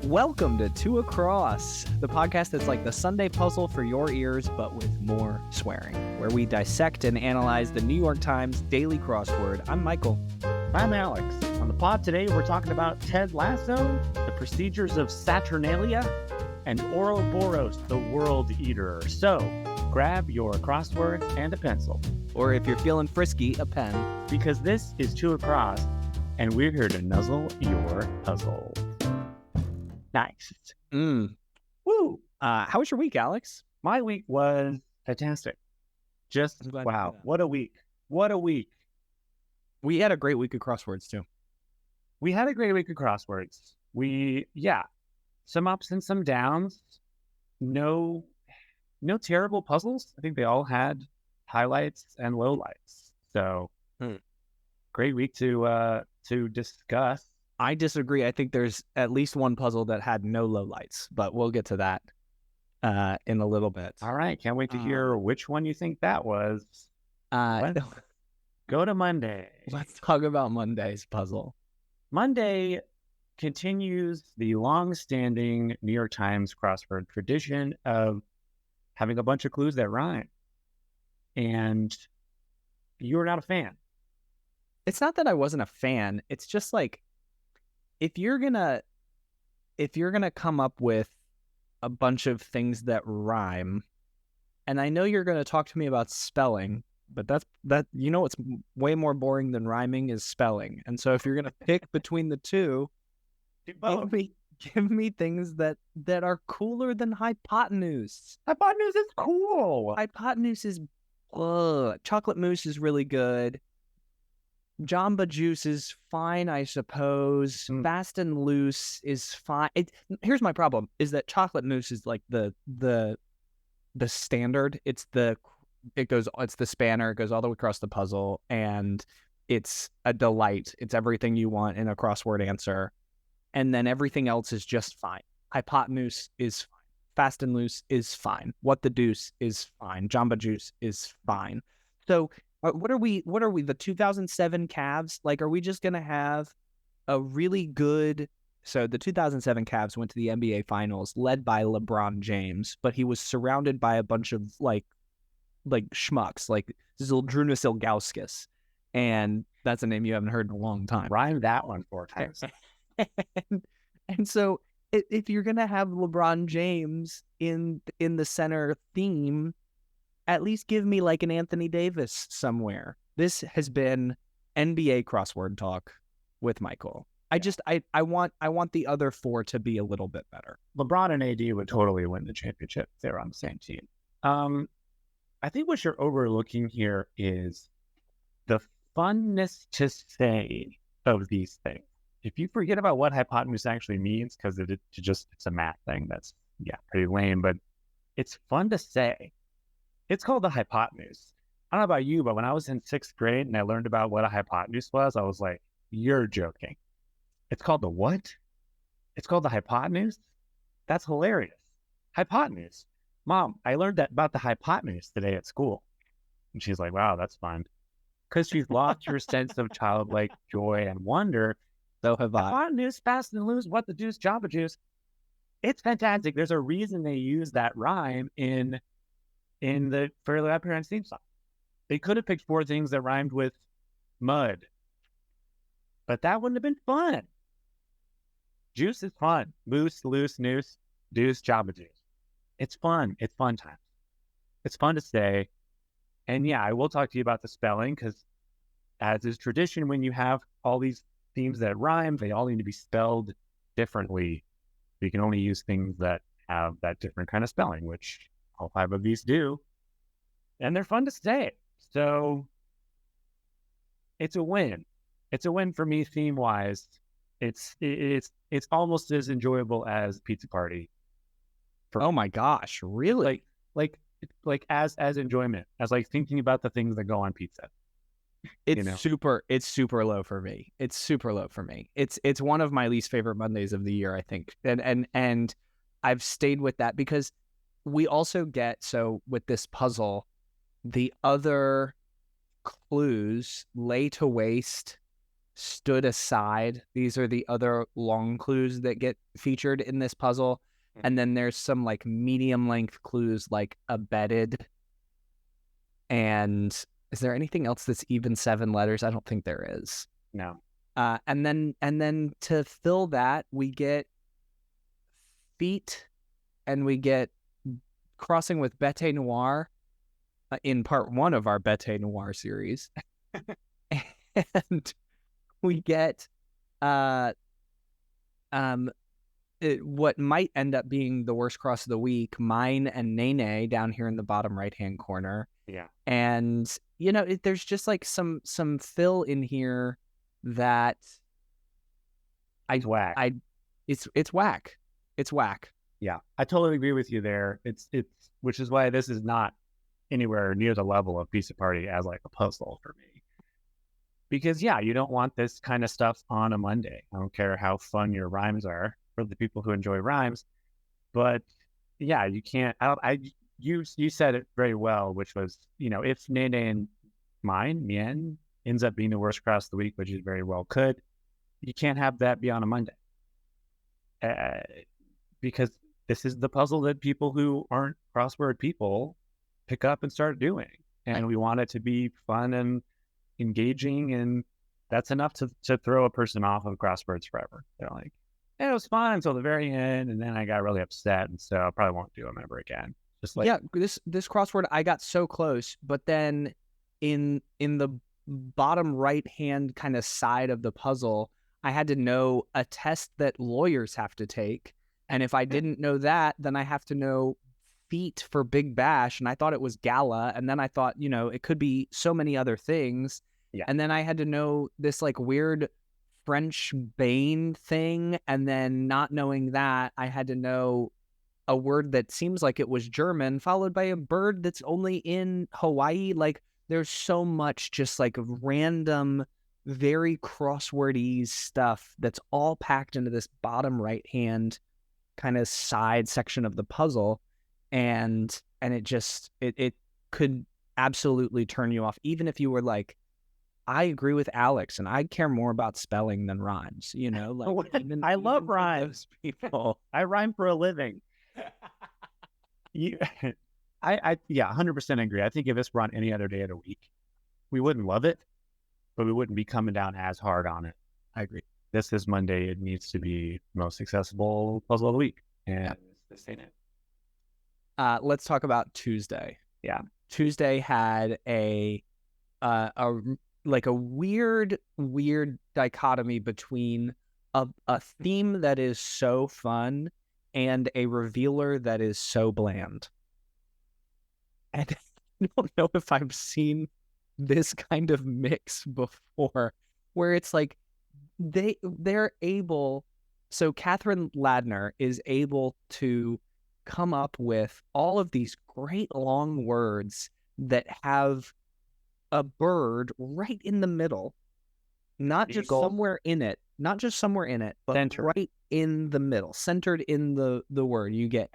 Welcome to Two Across, the podcast that's like the Sunday puzzle for your ears, but with more swearing, where we dissect and analyze the New York Times daily crossword. I'm Michael. I'm Alex. On the pod today, we're talking about Ted Lasso, the procedures of Saturnalia, and Ouroboros, the world eater. So grab your crossword and a pencil. Or if you're feeling frisky, a pen. Because this is Two Across, and we're here to nuzzle your puzzle. Nice. Woo. How was your week, Alex? My week was fantastic. Just, wow. What a week. What a week. We had a great week of crosswords, too. We had a great week of crosswords. Some ups and some downs. No terrible puzzles. I think they all had highlights and lowlights. So, great week to discuss. I disagree. I think there's at least one puzzle that had no lowlights, but we'll get to that in a little bit. All right. Can't wait to hear which one you think that was. Let's go to Monday. Let's talk about Monday's puzzle. Monday continues the long-standing New York Times crossword tradition of having a bunch of clues that rhyme. And you're not a fan. It's not that I wasn't a fan. It's just like, if you're gonna come up with a bunch of things that rhyme, and I know you're gonna talk to me about spelling, but that's what's way more boring than rhyming is spelling. And so if you're gonna pick between the two, give me things that are cooler than hypotenuse. Hypotenuse is cool. Hypotenuse is chocolate mousse is really good. Jamba Juice is fine, I suppose. Fast and Loose is fine. Here's my problem: is that chocolate mousse is like the standard. It's the spanner. It goes all the way across the puzzle, and it's a delight. It's everything you want in a crossword answer, and then everything else is just fine. Hypotenuse is fine. Fast and Loose is fine. What the Deuce is fine. Jamba Juice is fine. So. What are we? The 2007 Cavs? Like, are we just going to have a really good... So the 2007 Cavs went to the NBA Finals led by LeBron James, but he was surrounded by a bunch of, like schmucks, like Zydrunas Ilgauskas. And that's a name you haven't heard in a long time. Rhyme that one 4 times. and so if you're going to have LeBron James in the center theme, at least give me like an Anthony Davis somewhere. This has been NBA crossword talk with Michael. I want the other 4 to be a little bit better. LeBron and AD would totally win the championship if they're on the same team. I think what you're overlooking here is the funness to say of these things. If you forget about what hypotenuse actually means, because it's a math thing that's pretty lame, but it's fun to say. It's called the hypotenuse. I don't know about you, but when I was in 6th grade and I learned about what a hypotenuse was, I was like, you're joking. It's called the what? It's called the hypotenuse? That's hilarious. Hypotenuse. Mom, I learned that about the hypotenuse today at school. And she's like, wow, that's fun. Because she's lost her sense of childlike joy and wonder. So have I. Hypotenuse, fast and loose, what the deuce, Jamba Juice. It's fantastic. There's a reason they use that rhyme in the Fairly Odd Parents theme song. They could have picked 4 things that rhymed with mud, but that wouldn't have been fun. Juice is fun. Moose, loose, noose, deuce, Jamba Juice. It's fun. It's fun time. It's fun to say. And I will talk to you about the spelling, because as is tradition, when you have all these themes that rhyme, they all need to be spelled differently. You can only use things that have that different kind of spelling, which all 5 of these do, and they're fun to say. So it's a win. It's a win for me theme-wise. It's almost as enjoyable as Pizza Party. Oh my gosh, really? Like as enjoyment, as like thinking about the things that go on pizza. It's super low for me. It's super low for me. It's one of my least favorite Mondays of the year, I think. And I've stayed with that because we also get, so with this puzzle, the other clues: lay to waste, stood aside. These are the other long clues that get featured in this puzzle. And then there's some like medium length clues like abetted. And is there anything else that's even 7 letters? I don't think there is. No. And then to fill that, we get feet and we get crossing with Bete Noir in part 1 of our Bete Noir series. And we get what might end up being the worst cross of the week, Mine and Nene down here in the bottom right-hand corner. Yeah. And, you know, there's just like some fill in here that It's whack. It's whack. It's whack. Yeah, I totally agree with you there. It's which is why this is not anywhere near the level of Pizza Party as like a puzzle for me. Because yeah, you don't want this kind of stuff on a Monday. I don't care how fun your rhymes are for the people who enjoy rhymes, but yeah, you can't. You said it very well, which was, you know, if Nene and Mien ends up being the worst cross of the week, which it very well could, you can't have that be on a Monday. Because this is the puzzle that people who aren't crossword people pick up and start doing. And we want it to be fun and engaging, and that's enough to throw a person off of crosswords forever. They're like, it was fun until the very end, and then I got really upset, and so I probably won't do them ever again. Just like, yeah, this crossword, I got so close, but then in the bottom right hand kind of side of the puzzle, I had to know a test that lawyers have to take. And if I didn't know that, then I have to know feet for Big Bash. And I thought it was gala. And then I thought, you know, it could be so many other things. Yeah. And then I had to know this like weird French Bane thing. And then not knowing that, I had to know a word that seems like it was German, followed by a bird that's only in Hawaii. Like, there's so much just like random, very crosswordy stuff that's all packed into this bottom right hand kind of side section of the puzzle. And it just it could absolutely turn you off, even if you were like, I agree with Alex and I care more about spelling than rhymes, you know, like I love rhymes. People. I rhyme for a living. I 100% agree. I think if this were on any other day of the week, we wouldn't love it, but we wouldn't be coming down as hard on it. I agree. This is Monday. It needs to be the most accessible puzzle of the week, and this ain't it. Let's talk about Tuesday. Yeah, Tuesday had a weird dichotomy between a theme that is so fun and a revealer that is so bland. And I don't know if I've seen this kind of mix before, where it's like they're able. So Catherine Ladner is able to come up with all of these great long words that have a bird right in the middle, not just somewhere in it, but Center. right in the middle, centered in the word. You get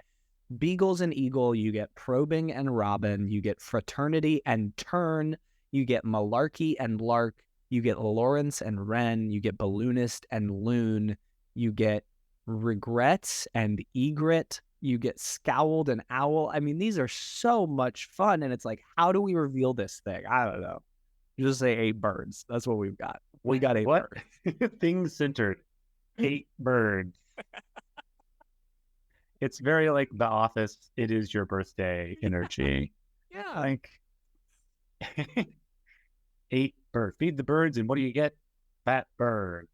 beagles and eagle, you get probing and robin, you get fraternity and turn, you get malarkey and lark, you get Lawrence and wren, you get balloonist and loon, you get regrets and egret, you get scowled and owl. I mean, these are so much fun, and it's like, how do we reveal this thing? I don't know. You just say 8 birds. That's what we've got. We got 8 birds. Things centered. 8 birds. It's very like The Office. It is your birthday energy. Yeah. Like 8 birds. Feed the birds, and what do you get? Fat birds.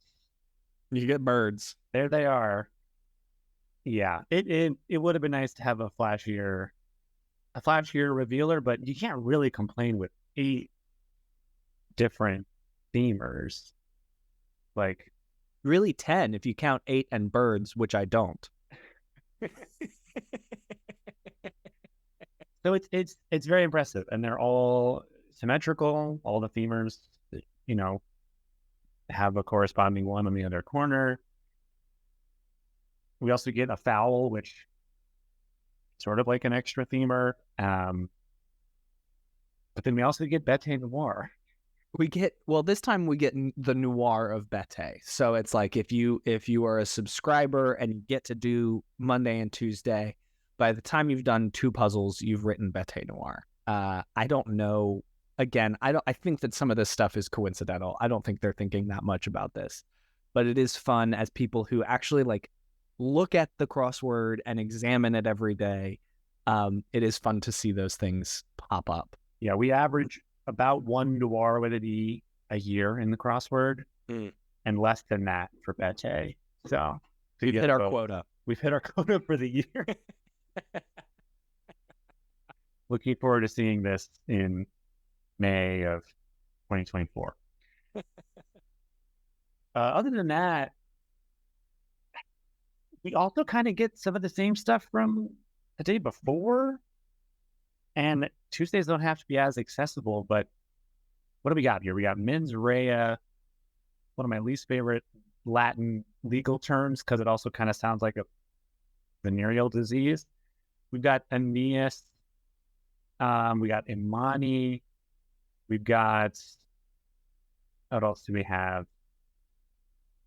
You get birds. There they are. Yeah, it would have been nice to have a flashier revealer, but you can't really complain with 8 different themers. Like, really 10 if you count 8 and birds, which I don't. So it's very impressive, and they're all symmetrical. All the themers, you know, have a corresponding one on the other corner. We also get a fowl, which sort of like an extra themer. But then we also get Bete Noir. this time we get the noir of Bete. So it's like if you are a subscriber and you get to do Monday and Tuesday, by the time you've done 2 puzzles, you've written Bete Noir. I don't know. Again, I think that some of this stuff is coincidental. I don't think they're thinking that much about this, but it is fun as people who actually like look at the crossword and examine it every day. It is fun to see those things pop up. Yeah, we average about 1 noir with an E a year in the crossword, and less than that for Bete. So we've hit our quota. We've hit our quota for the year. Looking forward to seeing this in May of 2024. Other than that, we also kind of get some of the same stuff from the day before. And Tuesdays don't have to be as accessible, but what do we got here? We got mens rea, one of my least favorite Latin legal terms, because it also kind of sounds like a venereal disease. We've got Aeneas, we got Imani, we've got, what else do we have?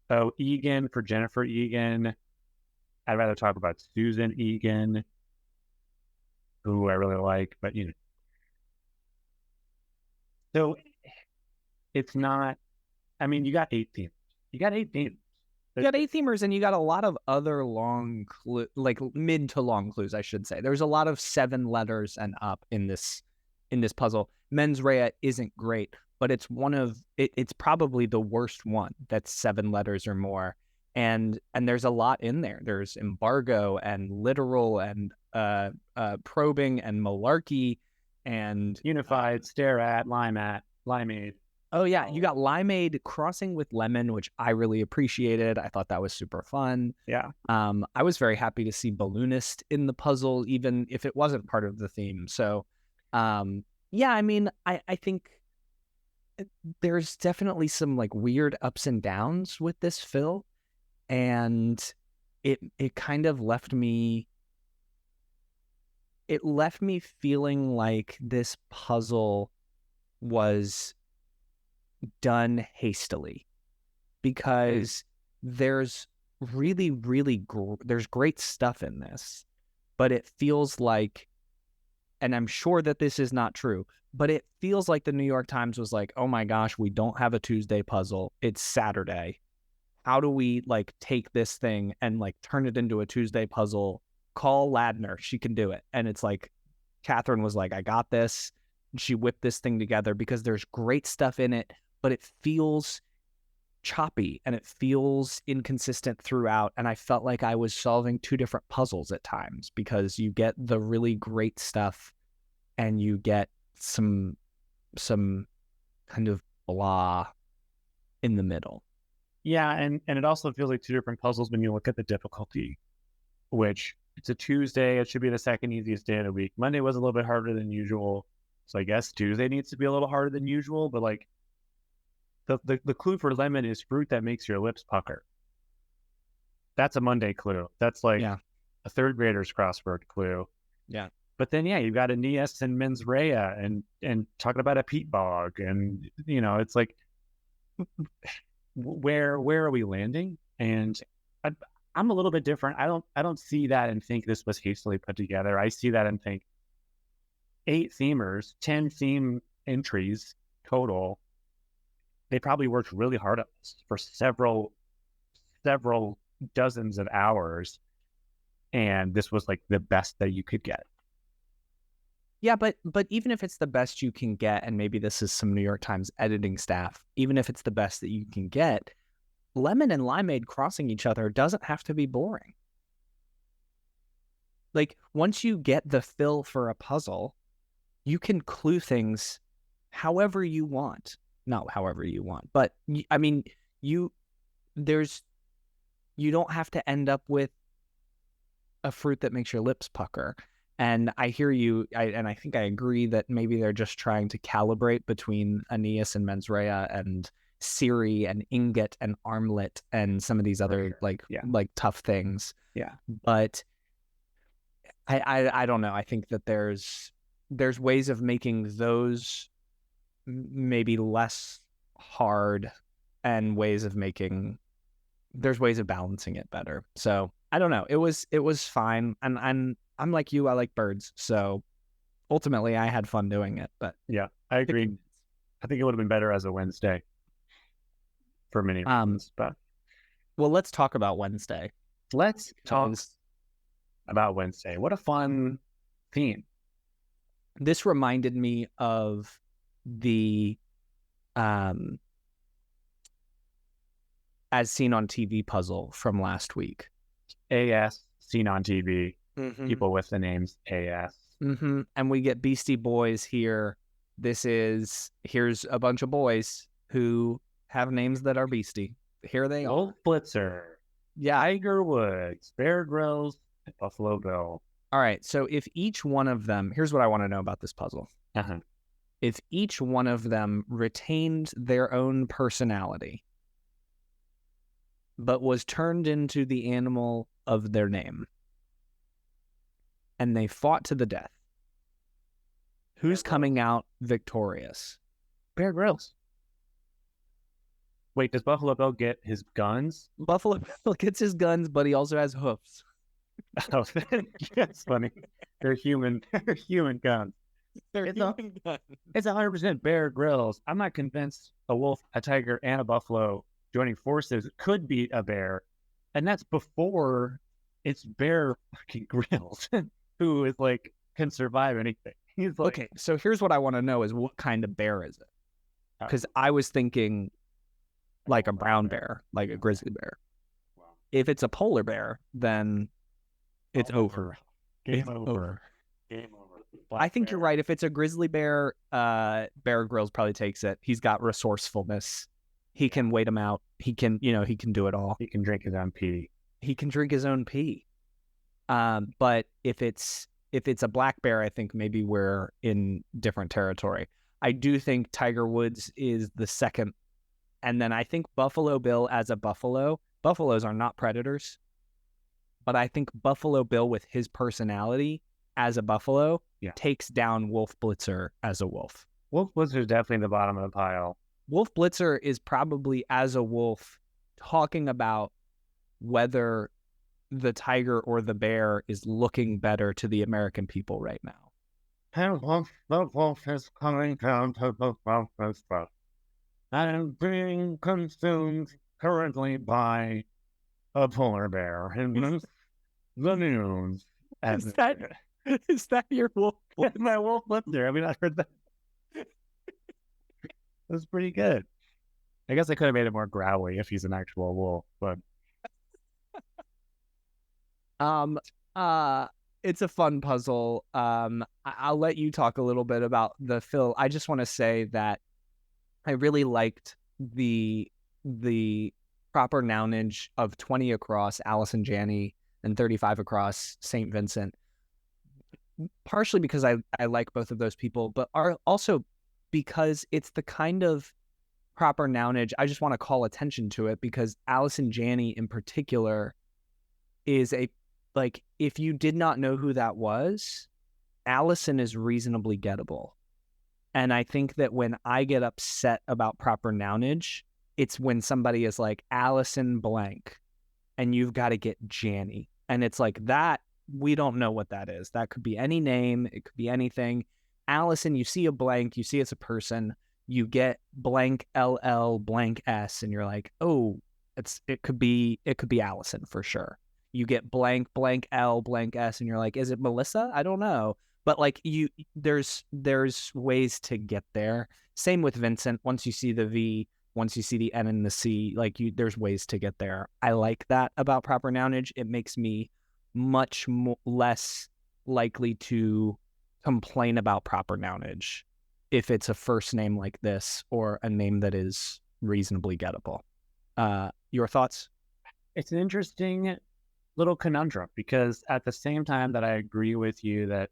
Oh, Egan for Jennifer Egan. I'd rather talk about Susan Egan, who I really like, but you know. So it's not, I mean, you got 8 themes. You got 8 themes. You got 8 themers, and you got a lot of other long, like mid to long clues, I should say. There's a lot of 7 letters and up in this puzzle. Mens rea isn't great, but it's it's probably the worst one that's 7 letters or more. And there's a lot in there. There's embargo and literal and probing and malarkey and unified, stare at, limeade. Oh yeah, you got limeade crossing with lemon, which I really appreciated. I thought that was super fun. Yeah. I was very happy to see balloonist in the puzzle, even if it wasn't part of the theme. So, yeah, I mean, I think there's definitely some like weird ups and downs with this fill, and it kind of left me. It left me feeling like this puzzle was done hastily, because there's really, there's great stuff in this, but it feels like, and I'm sure that this is not true, but it feels like the New York Times was like, oh my gosh, we don't have a Tuesday puzzle. It's Saturday. How do we like take this thing and like turn it into a Tuesday puzzle? Call Ladner. She can do it. And it's like, Catherine was like, I got this. She whipped this thing together because there's great stuff in it, but it feels choppy and it feels inconsistent throughout. And I felt like I was solving 2 different puzzles at times, because you get the really great stuff and you get some kind of blah in the middle. Yeah, and it also feels like 2 different puzzles when you look at the difficulty, which it's a Tuesday. It should be the second easiest day of the week. Monday was a little bit harder than usual. So I guess Tuesday needs to be a little harder than usual, but like the clue for lemon is fruit that makes your lips pucker. That's a Monday clue. That's like a 3rd grader's crossword clue. Yeah. But then, yeah, you've got Aeneas and mens rea and talking about a peat bog. And, you know, it's like, where are we landing? And I'm a little bit different. I don't see that and think this was hastily put together. I see that and think 8 themers, 10 theme entries total. They probably worked really hard at this for several dozens of hours, and this was like the best that you could get. Yeah, but even if it's the best you can get, and maybe this is some New York Times editing staff, even if it's the best that you can get, lemon and limeade crossing each other doesn't have to be boring. Like, once you get the fill for a puzzle, you can clue things however you want. Not however you want, but I mean, you don't have to end up with a fruit that makes your lips pucker. And I hear you, and I think I agree that maybe they're just trying to calibrate between Aeneas and mens rea and Siri and ingot and armlet and some of these other like tough things. Yeah. But I don't know. I think that there's ways of making those maybe less hard and there's ways of balancing it better. So I don't know. It was fine. And I'm like you, I like birds. So ultimately I had fun doing it. But Yeah, I agree. I think it would have been better as a Wednesday for many reasons. But well, let's talk about Wednesday. let's talk about Wednesday. What a fun theme. This reminded me of the as seen on TV puzzle from last week. AS seen on TV. Mm-hmm. People with the names AS. Mm-hmm. And we get Beastie Boys here. Here's a bunch of boys who have names that are Beastie. Here they are. Wolf Blitzer. Yeah. Tiger Woods. Bear Grylls. Buffalo Bill. All right. So if each one of them, here's what I want to know about this puzzle. Uh-huh. If each one of them retained their own personality, but was turned into the animal of their name, and they fought to the death, who's coming out victorious? Bear Grylls. Wait, does Buffalo Bill get his guns? Buffalo Bill gets his guns, but he also has hoofs. Oh, that's funny. They're human. They're human guns. It's 100% Bear Grylls. I'm not convinced a wolf, a tiger, and a buffalo joining forces could beat a bear, and that's before it's Bear fucking Grylls, who is like can survive anything. He's like, okay. So here's what I want to know: is what kind of bear is it? Because I was thinking like a brown bear, like a grizzly bear. Wow. If it's a polar bear, then it's over. Game over. Game over. I think you're right. If it's a grizzly bear, Bear Grylls probably takes it. He's got resourcefulness. He can wait him out. He can do it all. He can drink his own pee. He can drink his own pee. But if it's a black bear, I think maybe we're in different territory. I do think Tiger Woods is the second. And then I think Buffalo Bill as a buffalo. Buffaloes are not predators. But I think Buffalo Bill with his personality as a buffalo takes down Wolf Blitzer as a wolf. Wolf Blitzer is definitely the bottom of the pile. Wolf Blitzer is probably as a wolf talking about whether the tiger or the bear is looking better to the American people right now. The wolf is coming down to the Southwest and being consumed currently by a polar bear in the news. Is that your wolf? My wolf Blitzer. I mean, I heard that. That's pretty good. I guess I could have made it more growly if he's an actual wolf, but it's a fun puzzle. I'll let you talk a little bit about the fill. I just want to say that I really liked the proper nounage of 20 across Allison Janney and 35 across St. Vincent. Partially because I like both of those people, but also because it's the kind of proper nounage. I just want to call attention to it because Allison Janney in particular is if you did not know who that was, Allison is reasonably gettable. And I think that when I get upset about proper nounage, it's when somebody is like Allison blank and you've got to get Janney. And it's like that, we don't know what that is. That could be any name. It could be anything. Allison, you see a blank, you see it's a person, you get blank LL blank S and you're like, oh, it could be Allison for sure. You get blank L blank S and you're like, is it Melissa? I don't know. But like there's ways to get there. Same with Vincent. Once you see the V, once you see the N and the C, there's ways to get there. I like that about proper nounage. It makes me much less likely to complain about proper nounage if it's a first name like this or a name that is reasonably gettable. Your thoughts? It's an interesting little conundrum because at the same time that I agree with you that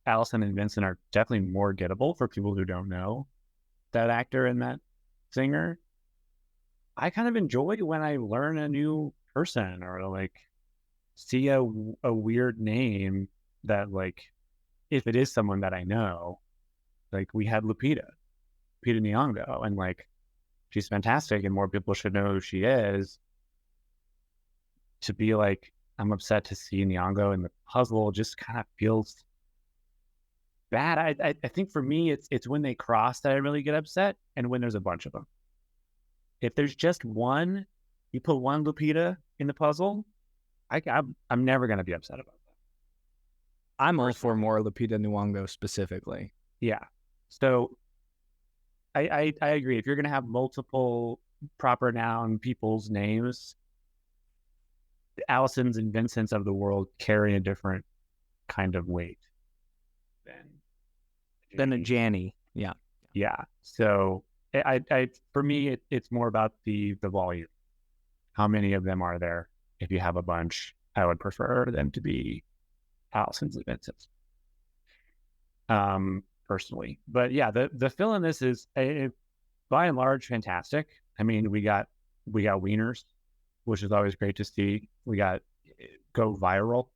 Allison and Vincent are definitely more gettable for people who don't know that actor and that singer, I kind of enjoy when I learn a new person or like see a weird name that like if it is someone that I know, like we had Lupita Lupita Nyong'o, and like she's fantastic, and more people should know who she is. To be like, I'm upset to see Nyong'o in the puzzle just kind of feels bad. I think for me, it's when they cross that I really get upset, and when there's a bunch of them. If there's just one, you put one Lupita in the puzzle, I'm never gonna be upset about that. I'm all for more Lupita Nyong'o specifically. Yeah. So I agree. If you're gonna have multiple proper noun people's names, the Allisons and Vincents of the world carry a different kind of weight than a Janny. Yeah. Yeah. So I for me, it's more about the volume. How many of them are there? If you have a bunch, I would prefer them to be Allisons and Vincents. Personally, but yeah, the fill in this is by and large fantastic. I mean, we got wieners, which is always great to see. We got go viral.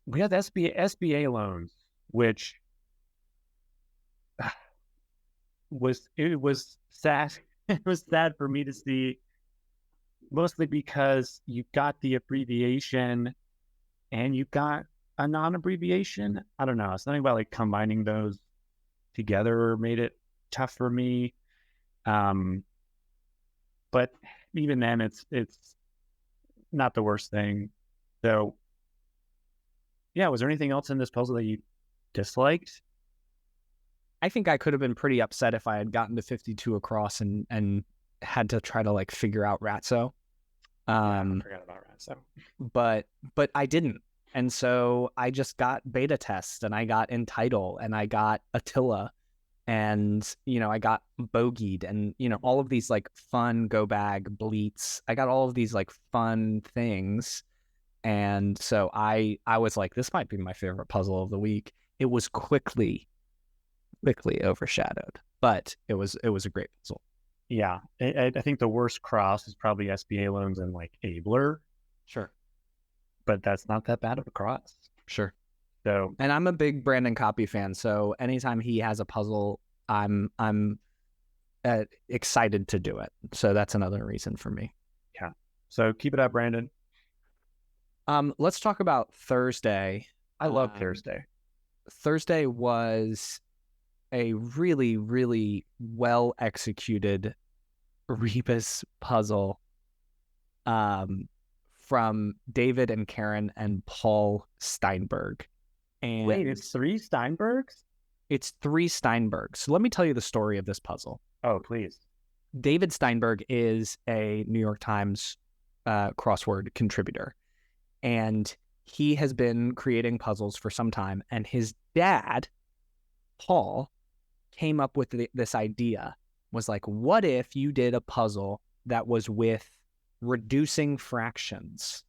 We got the SBA loans, which was sad. It was sad for me to see, mostly because you got the abbreviation and you got a non-abbreviation. I don't know. Something about like combining those together made it tough for me. But even then, it's not the worst thing. So, yeah, was there anything else in this puzzle that you disliked? I think I could have been pretty upset if I had gotten to 52 across and had to try to like figure out Ratso. I forgot about Ratso. But I didn't. And so I just got beta test, and I got Entitle, and I got Attila, and, you know, I got Bogeyed, and, you know, all of these like fun go bag bleats. I got all of these like fun things. And so I was like, this might be my favorite puzzle of the week. It was quickly overshadowed, but it was a great puzzle. Yeah, I think the worst cross is probably SBA loans and like Abler. Sure. But that's not that bad of a cross. Sure. So, and I'm a big Brandon Copy fan, so anytime he has a puzzle, I'm excited to do it. So that's another reason for me. Yeah. So keep it up, Brandon. Let's talk about Thursday. I love Thursday. Thursday was a really, really well executed Rebus puzzle from David and Karen and Paul Steinberg. And wait, it's 3 Steinbergs? It's 3 Steinbergs. So let me tell you the story of this puzzle. Oh, please. David Steinberg is a New York Times crossword contributor, and he has been creating puzzles for some time. And his dad, Paul, came up with this idea, was like, what if you did a puzzle that was with reducing fractions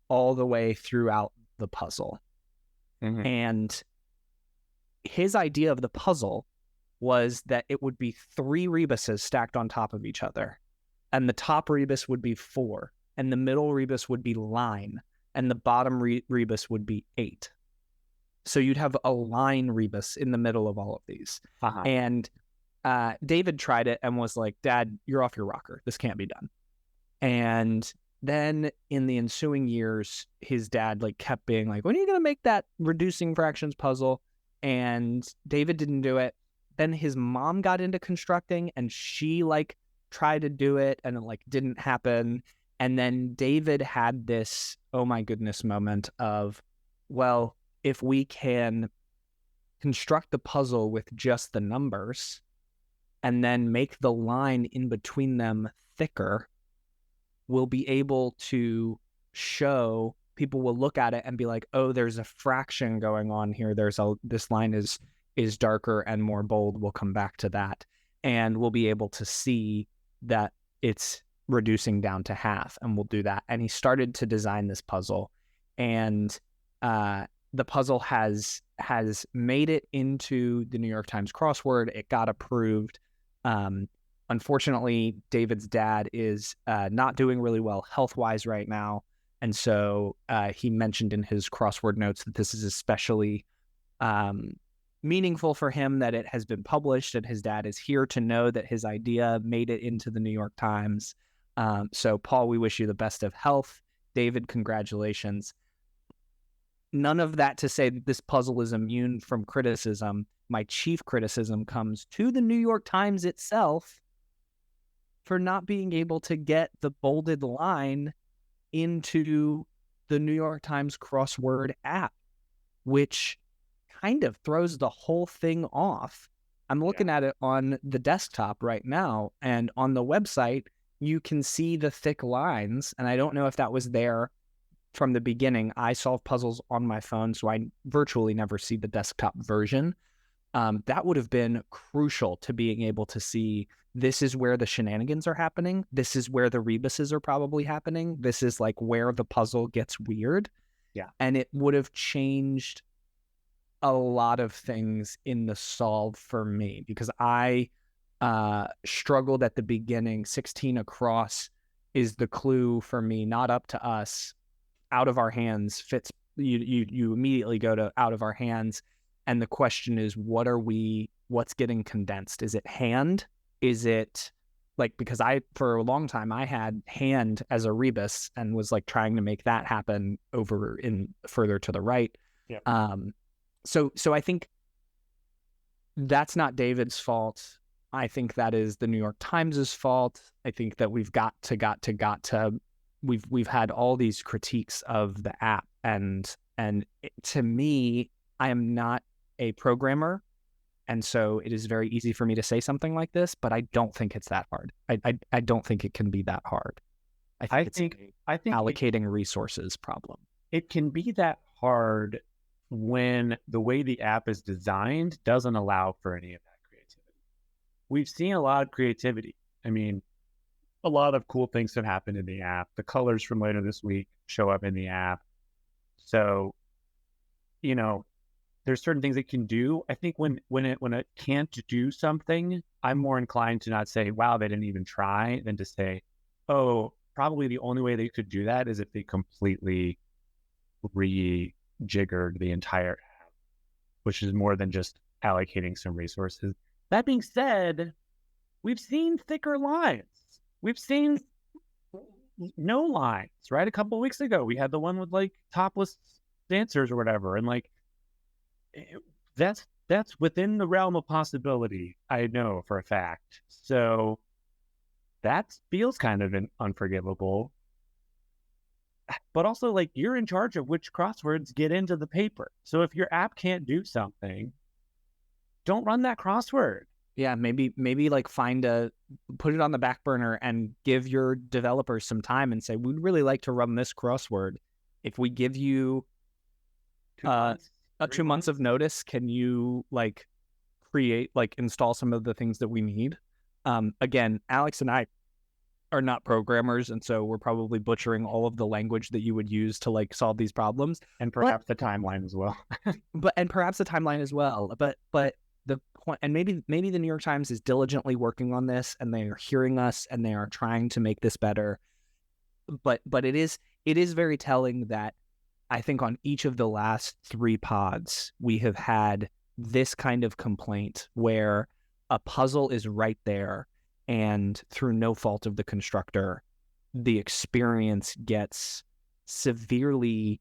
all the way throughout the puzzle? Mm-hmm. And his idea of the puzzle was that it would be 3 rebuses stacked on top of each other, and the top rebus would be 4, and the middle rebus would be line, and the bottom rebus would be 8. So you'd have a line rebus in the middle of all of these. Uh-huh. And David tried it and was like, Dad, you're off your rocker. This can't be done. And then in the ensuing years, his dad like kept being like, when are you going to make that reducing fractions puzzle? And David didn't do it. Then his mom got into constructing, and she like tried to do it, and it like didn't happen. And then David had this, oh my goodness moment of, well, if we can construct the puzzle with just the numbers and then make the line in between them thicker, we'll be able to show, people will look at it and be like, oh, there's a fraction going on here. This line is darker and more bold. We'll come back to that. And we'll be able to see that it's reducing down to half, and we'll do that. And he started to design this puzzle, and the puzzle has made it into the New York Times Crossword. It got approved. Unfortunately, David's dad is not doing really well health-wise right now, and so he mentioned in his crossword notes that this is especially meaningful for him that it has been published and his dad is here to know that his idea made it into the New York Times. So, Paul, we wish you the best of health. David, congratulations. None of that to say that this puzzle is immune from criticism. My chief criticism comes to the New York Times itself for not being able to get the bolded line into the New York Times Crossword app, which kind of throws the whole thing off. I'm looking at it on the desktop right now, and on the website, you can see the thick lines, and I don't know if that was there from the beginning. I solve puzzles on my phone, so I virtually never see the desktop version. That would have been crucial to being able to see this is where the shenanigans are happening. This is where the rebuses are probably happening. This is like where the puzzle gets weird. Yeah. And it would have changed a lot of things in the solve for me, because I struggled at the beginning. 16 across is the clue for me, not up to us. Out of our hands fits. You immediately go to out of our hands. And the question is, what's getting condensed? Is it hand? Is it like, because for a long time, I had hand as a rebus and was like trying to make that happen over in further to the right. Yeah. So I think that's not David's fault. I think that is the New York Times's fault. I think that we've got to, we've had all these critiques of the app, and to me, I am not a programmer, and so it is very easy for me to say something like this, but I don't think it's that hard. I don't think it can be that hard. I think allocating resources problem. It can be that hard when the way the app is designed doesn't allow for any of that creativity. We've seen a lot of creativity. I mean, a lot of cool things have happened in the app. The colors from later this week show up in the app. So, there's certain things it can do. I think when it can't do something, I'm more inclined to not say, wow, they didn't even try, than to say, oh, probably the only way they could do that is if they completely rejiggered the entire app, which is more than just allocating some resources. That being said, we've seen thicker lines. We've seen no lines, right? A couple of weeks ago, we had the one with like topless dancers or whatever. And like, that's within the realm of possibility, I know for a fact. So that feels kind of unforgivable. But also, like, you're in charge of which crosswords get into the paper. So if your app can't do something, don't run that crossword. Yeah, maybe like put it on the back burner and give your developers some time and say, we'd really like to run this crossword. If we give you 2 months of notice, can you like install some of the things that we need? Again, Alex and I are not programmers, and so we're probably butchering all of the language that you would use to like solve these problems, and perhaps the timeline as well. But the point, and maybe the New York Times is diligently working on this, and they are hearing us, and they are trying to make this better. But it is very telling that I think on each of the last 3 pods, we have had this kind of complaint where a puzzle is right there, and through no fault of the constructor, the experience gets severely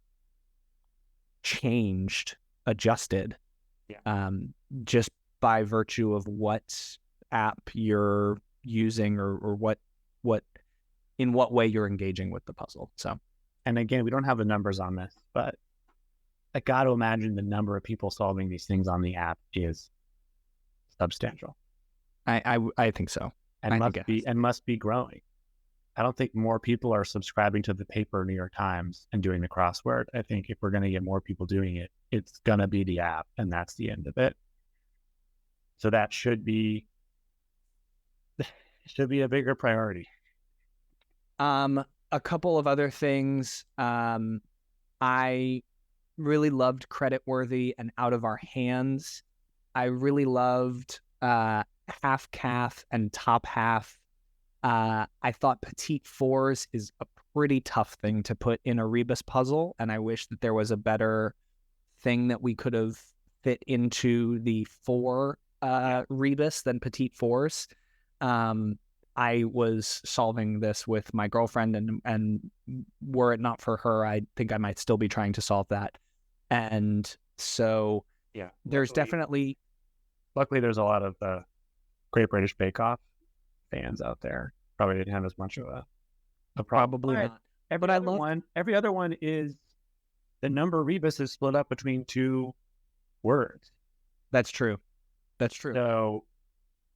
changed, adjusted, just by virtue of what app you're using or in what way you're engaging with the puzzle. So, and again, we don't have the numbers on this, but I got to imagine the number of people solving these things on the app is substantial. I think so. And must be growing. I don't think more people are subscribing to the paper New York Times and doing the crossword. I think if we're going to get more people doing it, it's going to be the app, and that's the end of it. So that should be a bigger priority. A couple of other things. I really loved Creditworthy and Out of Our Hands. I really loved Half Calf and Top Half. I thought Petite Fours is a pretty tough thing to put in a rebus puzzle, and I wish that there was a better thing that we could have fit into the 4 rebus than petite 4s. I was solving this with my girlfriend, and were it not for her, I think I might still be trying to solve that. And so Yeah, there's definitely... Luckily, there's a lot of Great British Bake Off fans out there. Probably didn't have as much of a problem. Probably not. Every other one is the number rebus is split up between 2 words. That's true. That's true. So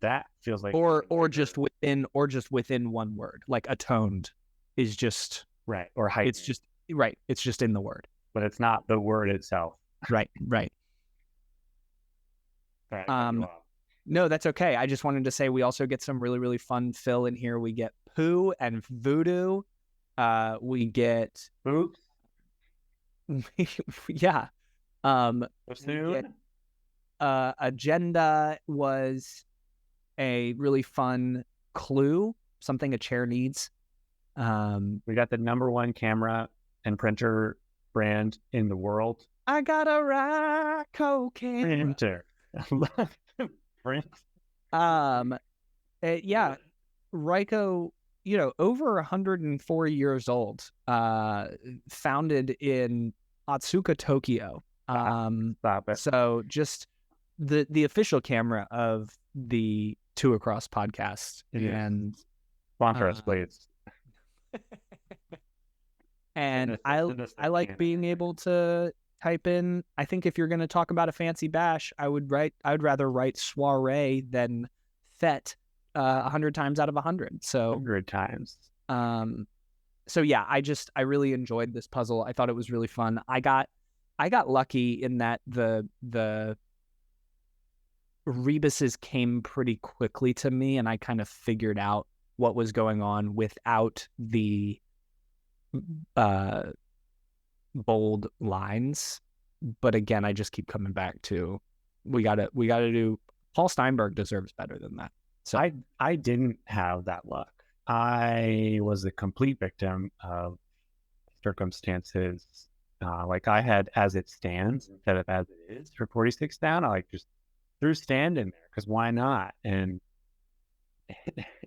that feels like or just within 1 word, like atoned is just right, or heightened. It's just right. It's just in the word, but it's not the word itself. Right. Right. No, that's okay. I just wanted to say we also get some really, really fun fill in here. We get poo and voodoo. We get oops. Yeah. Soon. Agenda was a really fun clue, something a chair needs. We got the #1 camera and printer brand in the world. I got a Ryko printer. Print. Yeah, Ryko, over 104 years old, founded in Otsuka, Tokyo. Stop it. So just the official camera of the Two Across podcast. And sponsor us, please. And I like being able to type in. I think if you're going to talk about a fancy bash, I would rather write soiree than fete 100 times out of 100. So 100 times. So yeah, I really enjoyed this puzzle. I thought it was really fun. I got lucky in that the rebuses came pretty quickly to me, and I kind of figured out what was going on without the bold lines. But again, I just keep coming back to we gotta do. Paul Steinberg deserves better than that. So I didn't have that luck. I was a complete victim of circumstances. Like I had as it stands instead of as it is for 46 down. I just threw stand in there because why not? And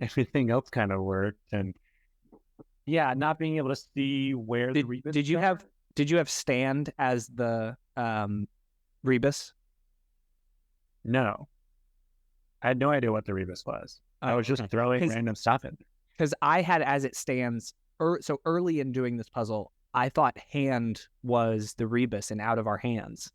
everything else kind of worked. And yeah, not being able to see where the rebus. Did you have stand as the rebus? No, I had no idea what the rebus was. I was just throwing random stuff in there. Because I had as it stands. So early in doing this puzzle, I thought hand was the rebus and out of our hands.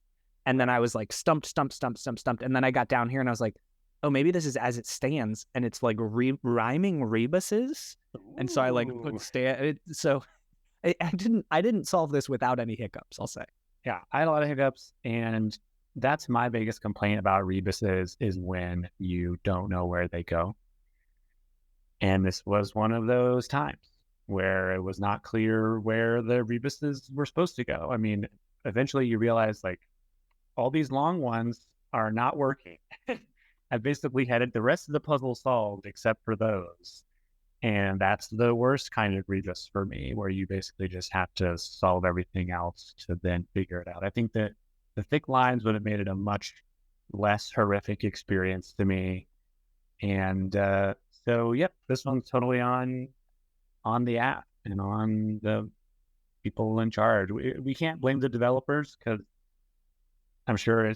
And then I was like stumped. And then I got down here and I was like, oh, maybe this is as it stands. And it's like rhyming rebuses. Ooh. And so I like put stand. So I didn't solve this without any hiccups, I'll say. Yeah, I had a lot of hiccups. And that's my biggest complaint about rebuses is when you don't know where they go. And this was one of those times where it was not clear where the rebuses were supposed to go. I mean, eventually you realize like all these long ones are not working. I basically had the rest of the puzzle solved except for those. And that's the worst kind of rebus for me, where you basically just have to solve everything else to then figure it out. I think that the thick lines would have made it a much less horrific experience to me. And so, yep, this one's totally on the app and on the people in charge. We can't blame the developers because I'm sure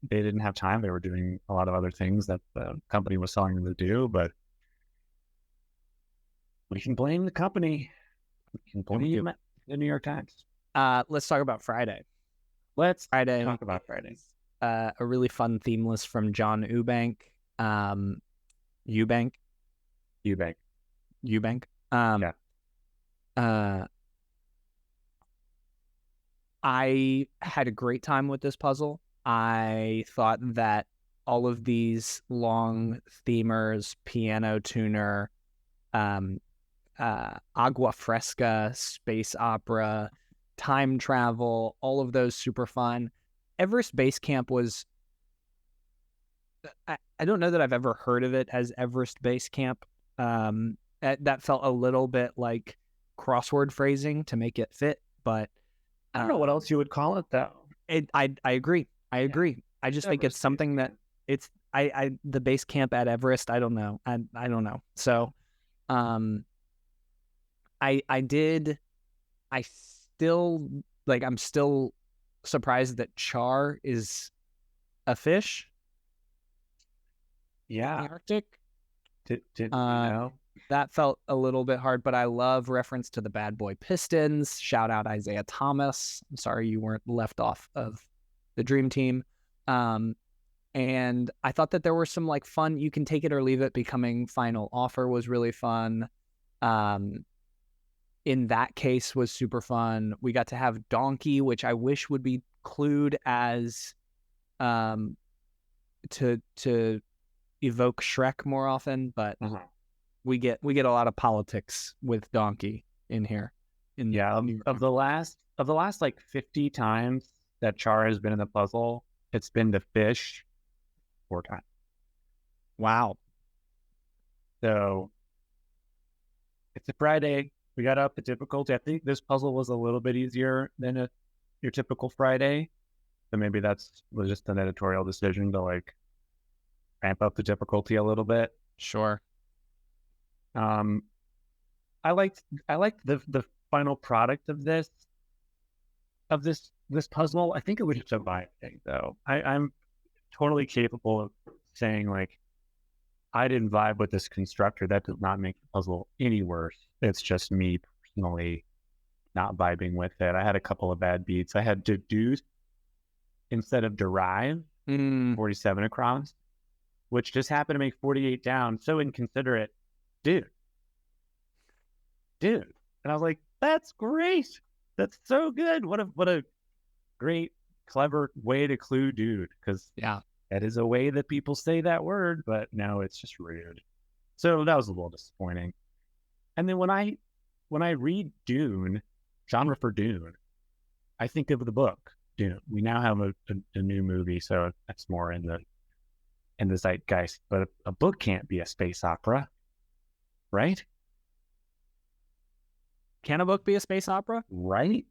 they didn't have time. They were doing a lot of other things that the company was telling them to do, but we can blame the company. We can blame the New York Times. Let's talk about Friday. Let's talk about Friday. A really fun theme list from John Eubank. Eubank. Yeah. I had a great time with this puzzle. I thought that all of these long themers, piano tuner, agua fresca, space opera, time travel, all of those super fun. Everest Base Camp was... I don't know that I've ever heard of it as Everest Base Camp. That felt a little bit like crossword phrasing to make it fit, but I don't know what else you would call it though. I agree. I just think it's something that it's the base camp at Everest. I don't know. I don't know. So, um, I still I'm still surprised that char is a fish in the Arctic. Didn't know? That felt a little bit hard, but I love reference to the Bad Boy Pistons. Shout out Isaiah Thomas. I'm sorry you weren't left off of the Dream Team. And I thought that there were some like fun, you can take it or leave it, becoming final offer was really fun. In that case was super fun. We got to have Donkey, which I wish would be clued as to evoke Shrek more often, but we get a lot of politics with Donkey in here. Of the last like 50 times that char has been in the puzzle, it's been the fish 4 times. Wow. So it's a Friday. We got up the difficulty. I think this puzzle was a little bit easier than your typical Friday. So maybe was just an editorial decision to like ramp up the difficulty a little bit. Sure. I liked the final product of this puzzle. I think it was just a vibe thing, though. I'm totally capable of saying like I didn't vibe with this constructor. That does not make the puzzle any worse. It's just me personally not vibing with it. I had a couple of bad beats. I had deduce instead of derive, 47 across, which just happened to make 48 down. So inconsiderate. Dude. And I was like, that's great. That's so good. What a great, clever way to clue dude. Because that is a way that people say that word, but no, it's just rude. So that was a little disappointing. And then when I read Dune, genre for Dune, I think of the book Dune. We now have a new movie, so that's more in the zeitgeist. But a book can't be a space opera, right? Can a book be a space opera? Right?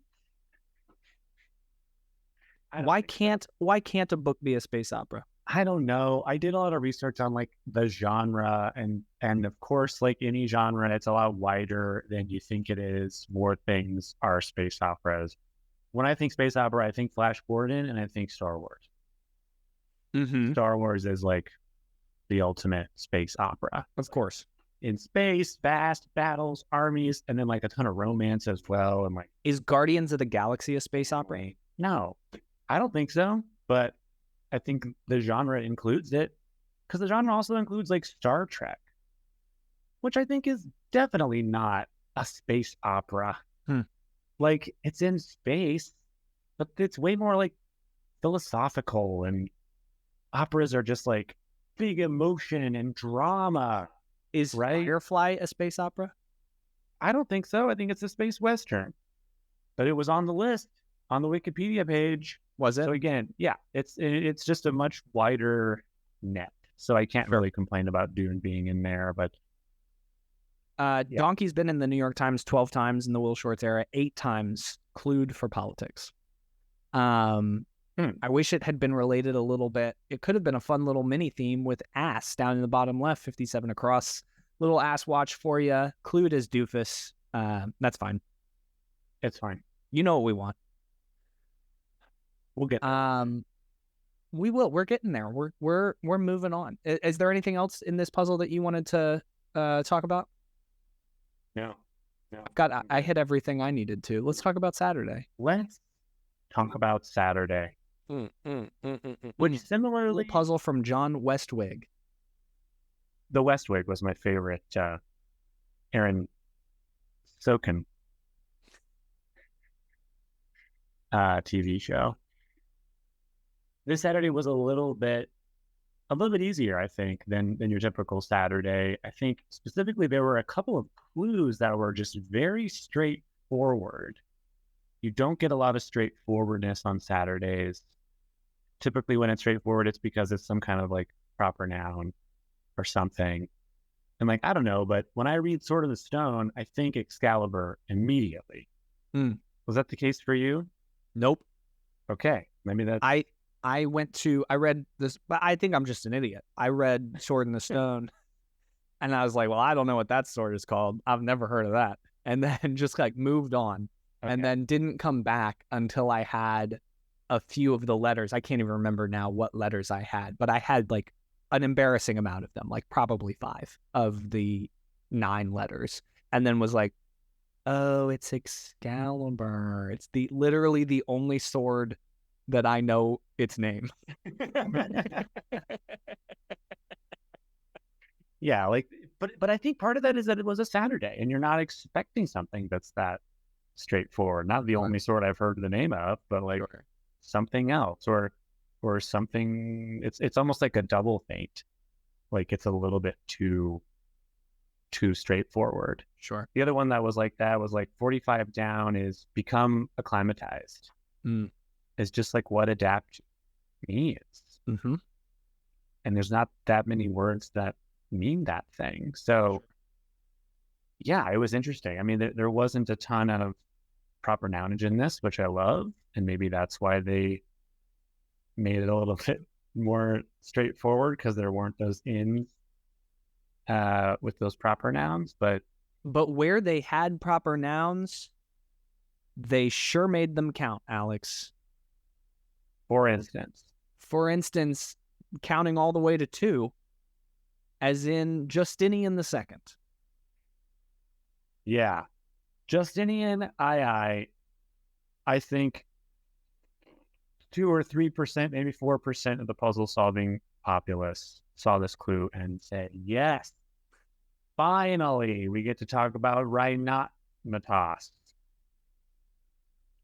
Why can't a book be a space opera? I don't know. I did a lot of research on like the genre and of course, like any genre, it's a lot wider than you think it is. More things are space operas. When I think space opera, I think Flash Gordon and I think Star Wars. Star Wars is like the ultimate space opera. Of course. In space, fast battles, armies, and then like a ton of romance as well. And like, is Guardians of the Galaxy a space opera? No, I don't think so. But I think the genre includes it because the genre also includes like Star Trek, which I think is definitely not a space opera. Like it's in space, but it's way more like philosophical, and operas are just like big emotion and drama. Is Firefly a space opera? I don't think so. I think it's a space western. But it was on the list on the Wikipedia page. Was it? So again, yeah, it's just a much wider net. So I can't really complain about Dune being in there. But Donkey's been in the New York Times 12 times in the Will Shortz era, 8 times clued for politics. I wish it had been related a little bit. It could have been a fun little mini theme with ass down in the bottom left, 57 across. Little ass watch for you. Clued as doofus. That's fine. It's fine. You know what we want. We'll get there. We will. We're getting there. We're moving on. Is there anything else in this puzzle that you wanted to talk about? No. I hit everything I needed to. Let's talk about Saturday. Let's talk about Saturday. Which similarly, puzzle from John Westwig. The Westwig was my favorite Aaron Sorkin TV show. This Saturday was a little bit easier, I think, than your typical Saturday. I think specifically there were a couple of clues that were just very straightforward. You don't get a lot of straightforwardness on Saturdays. Typically when it's straightforward, it's because it's some kind of like proper noun or something. And like, I don't know, but when I read Sword of the Stone, I think Excalibur immediately. Was that the case for you? Nope. Okay. Maybe that's... I read this, but I think I'm just an idiot. I read Sword in the Stone, and I was like, well, I don't know what that sword is called. I've never heard of that. And then just like moved on, and then didn't come back until I had a few of the letters. I can't even remember now what letters I had, but I had like an embarrassing amount of them, like probably 5 of the 9 letters, and then was like, oh, it's Excalibur. It's literally the only sword that I know its name. Yeah, like, but I think part of that is that it was a Saturday, and you're not expecting something that's that straightforward. Not the only sword I've heard the name of, but like something else, or something. It's almost like a double feint. Like it's a little bit too straightforward. Sure. The other one that was like that was like 45 down is become acclimatized. It's just like what adapt means. Mm-hmm. And there's not that many words that mean that thing. So yeah, it was interesting. I mean, there wasn't a ton of proper nounage in this, which I love. And maybe that's why they made it a little bit more straightforward, because there weren't those ins with those proper nouns. But where they had proper nouns, they sure made them count, Alex. For instance, counting all the way to 2, as in Justinian II. Yeah. Justinian, I think 2 or 3%, maybe 4% of the puzzle solving populace saw this clue and said, yes, finally, we get to talk about Rhinomatos.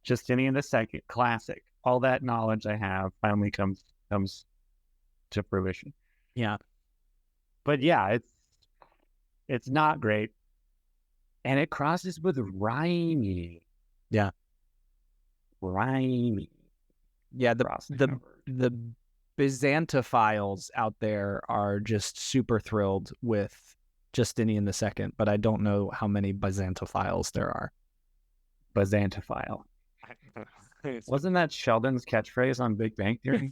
Justinian II, classic. All that knowledge I have finally comes to fruition. Yeah. But yeah, it's not great. And it crosses with rhymey. Yeah. Rhymey. Yeah, the Byzantophiles out there are just super thrilled with Justinian II, but I don't know how many Byzantophiles there are. Byzantophile. Wasn't that Sheldon's catchphrase on Big Bang Theory?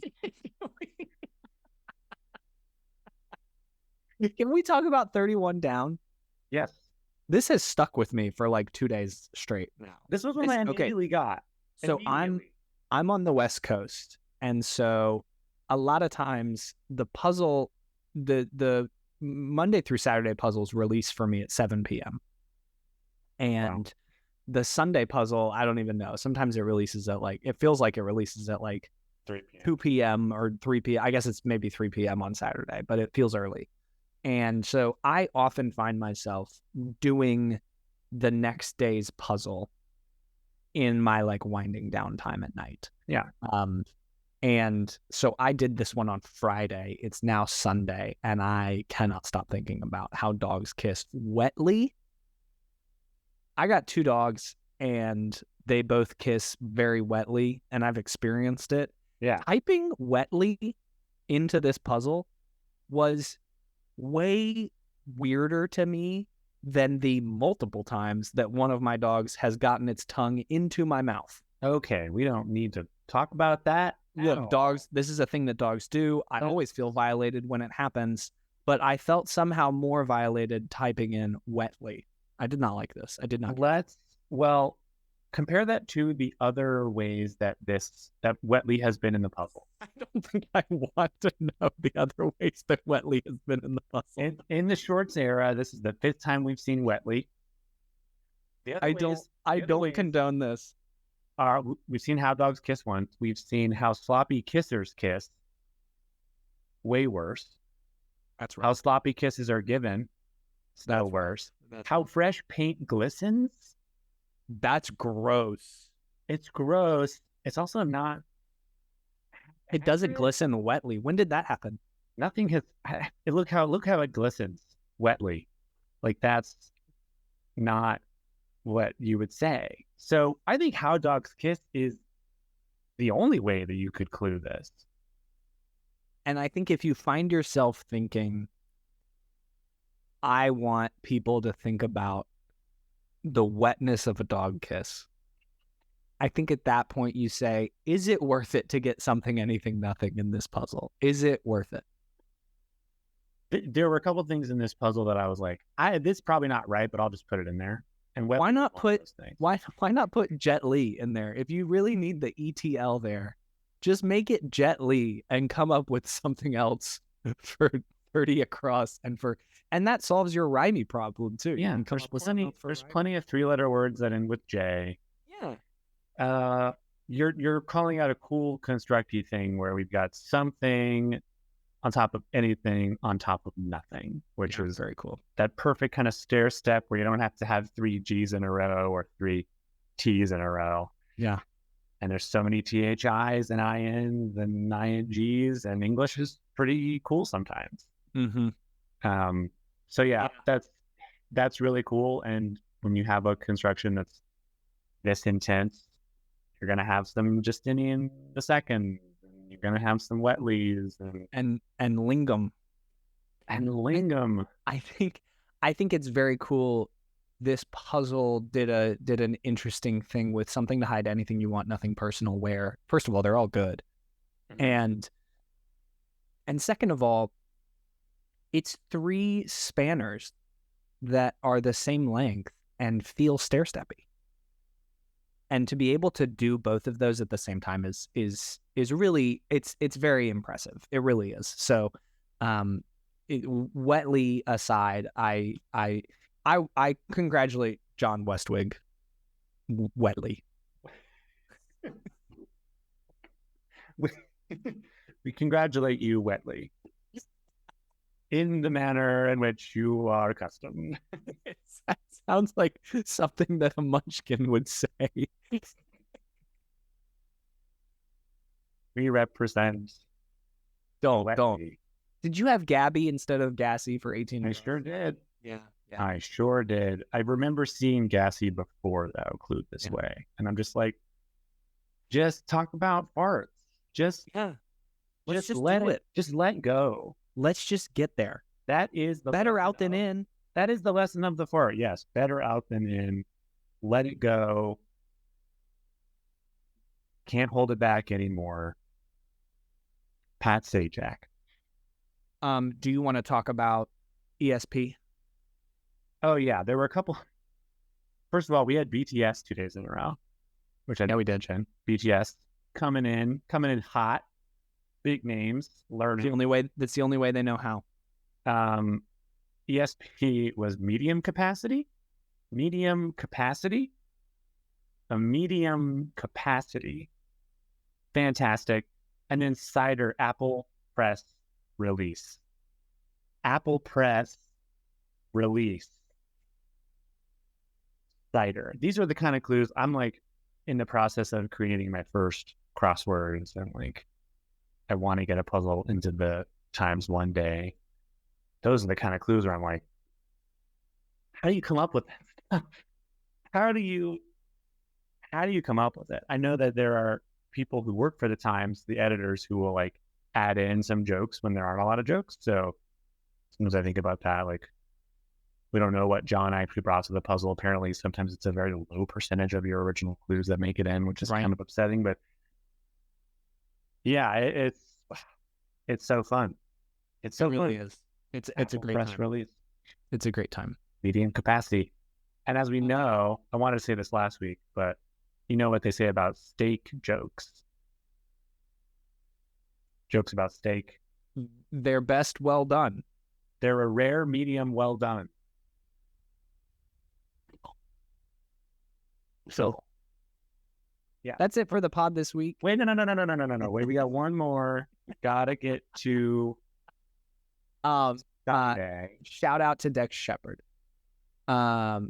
Can we talk about 31 down? Yes. This has stuck with me for like 2 days straight now. This was one I immediately got. So I'm on the West Coast, and so a lot of times the puzzle, the Monday through Saturday puzzles release for me at 7 p.m. And the Sunday puzzle, I don't even know. Sometimes it releases at like, it feels like it releases at like 3 p.m. 2 p.m. or 3 p.m. I guess it's maybe 3 p.m. on Saturday, but it feels early. And so I often find myself doing the next day's puzzle in my like winding down time at night. Yeah. And so I did this one on Friday. It's now Sunday, and I cannot stop thinking about how dogs kiss wetly. I got 2 dogs, and they both kiss very wetly, and I've experienced it. Yeah. Typing wetly into this puzzle was way weirder to me than the multiple times that one of my dogs has gotten its tongue into my mouth. Okay, we don't need to talk about that. Look, dogs, this is a thing that dogs do. I always feel violated when it happens, but I felt somehow more violated typing in wetly. I did not like this. I did not. Well, compare that to the other ways that wetly has been in the puzzle. I don't think I want to know the other ways that wetly has been in the puzzle. In the shorts era, this is the 5th time we've seen wetly. I don't condone this. We've seen how dogs kiss once. We've seen how sloppy kissers kiss. Way worse. That's right. How sloppy kisses are given. Still worse. How fresh paint glistens. That's gross. It's gross. It's also not. It doesn't glisten wetly. When did that happen? Nothing has. Look how it glistens wetly. Like that's not what you would say. So I think how dogs kiss is the only way that you could clue this. And I think if you find yourself thinking, I want people to think about the wetness of a dog kiss, I think at that point you say, is it worth it to get something, anything, nothing in this puzzle? Is it worth it? There were a couple things in this puzzle that I was like, this is probably not right, but I'll just put it in there. And Why not put those things. why not put Jet Li in there? If you really need the ETL there, just make it Jet Li and come up with something else for 30 across and that solves your rhymey problem too. Yeah, there's plenty of 3-letter words that end with J. Yeah. You're calling out a cool constructy thing where we've got something on top of anything on top of nothing, which was very cool. That perfect kind of stair step where you don't have to have 3 G's in a row or 3 T's in a row. Yeah. And there's so many THIs and INs and INGs, and English is pretty cool sometimes. Mm-hmm. So yeah, that's really cool. And when you have a construction that's this intense, you're gonna have some Justinian II. You're gonna have some Wetleys and Lingam. And Lingam. I think it's very cool. This puzzle did an interesting thing with something to hide anything you want, nothing personal, where first of all, they're all good. Mm-hmm. And second of all, it's 3 spanners that are the same length and feel stair-steppy. And to be able to do both of those at the same time is really it's very impressive. It really is. So Wetly aside, I congratulate John Westwig. Wetly. We congratulate you, Wetly, in the manner in which you are accustomed. That sounds like something that a munchkin would say. We represent. Don't. Did you have Gabby instead of Gassy for 18? I sure did. Yeah. I sure did. I remember seeing Gassy before, though, clued this way. And I'm just like, just talk about farts. Just let it. Just let go. Let's just get there. That is the better out than in. That is the lesson of the fart. Yes, better out than in. Let it go. Can't hold it back anymore. Pat Sajak. Do you want to talk about ESP? Oh yeah, there were a couple. First of all, we had BTS 2 days in a row, which I know we did, Jen. BTS coming in hot, big names. Learning. That's the only way they know how. ESP was medium capacity. A medium capacity. Fantastic. And then Cider Apple Press release. Apple Press release. Cider. These are the kind of clues. I'm like in the process of creating my first crosswords, and like I want to get a puzzle into the Times one day. Those are the kind of clues where I'm like, how do you come up with that? How do you come up with it? I know that there are people who work for the Times, the editors, who will like add in some jokes when there aren't a lot of jokes. So sometimes I think about that, like, we don't know what John actually brought to the puzzle. Apparently, sometimes it's a very low percentage of your original clues that make it in, which is kind of upsetting. But yeah, it's so fun. It really is. It's a great press release. It's a great time. Medium capacity. And as we know, I wanted to say this last week, but you know what they say about steak jokes. Jokes about steak. They're best well done. They're a rare medium well done. So, yeah. That's it for the pod this week. Wait, no. Wait, we got one more. Gotta get to shout out to Dex Shepard. Did I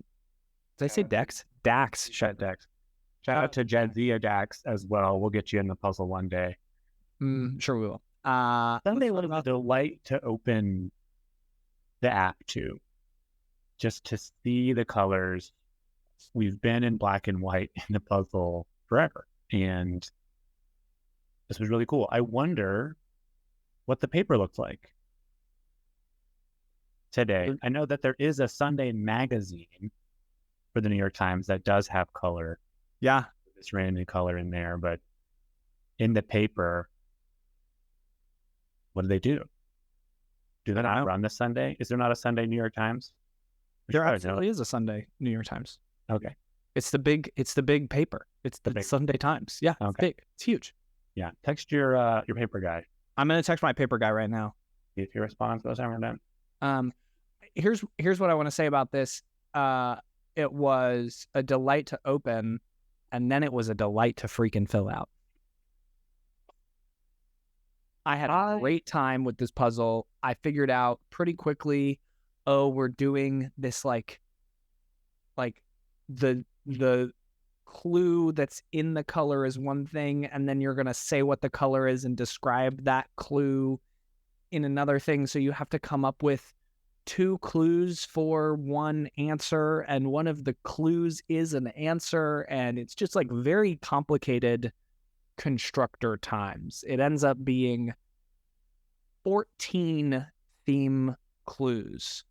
say Dex? Dax. Shout out to Jadzia Dax as well. We'll get you in the puzzle one day. Sure we will. Someday was a delight to open the app to, just to see the colors. We've been in black and white in the puzzle forever, and this was really cool. I wonder what the paper looks like today. I know that there is a Sunday magazine for the New York Times that does have color. Yeah. this random color in there, but in the paper, what do they do? Do they not run the Sunday? Is there not a Sunday New York Times? There absolutely is a Sunday New York Times. Okay. It's the big paper. It's the Sunday Times. Yeah, it's big. It's huge. Yeah. Text your paper guy. I'm gonna text my paper guy right now. See if he responds those ever done. Here's what I want to say about this. It was a delight to open, and then it was a delight to freaking fill out. I had a great time with this puzzle. I figured out pretty quickly, oh, we're doing this like the clue that's in the color is one thing, and then you're going to say what the color is and describe that clue in another thing. So you have to come up with 2 clues for one answer, and one of the clues is an answer, and it's just like very complicated constructor times. It ends up being 14 theme clues.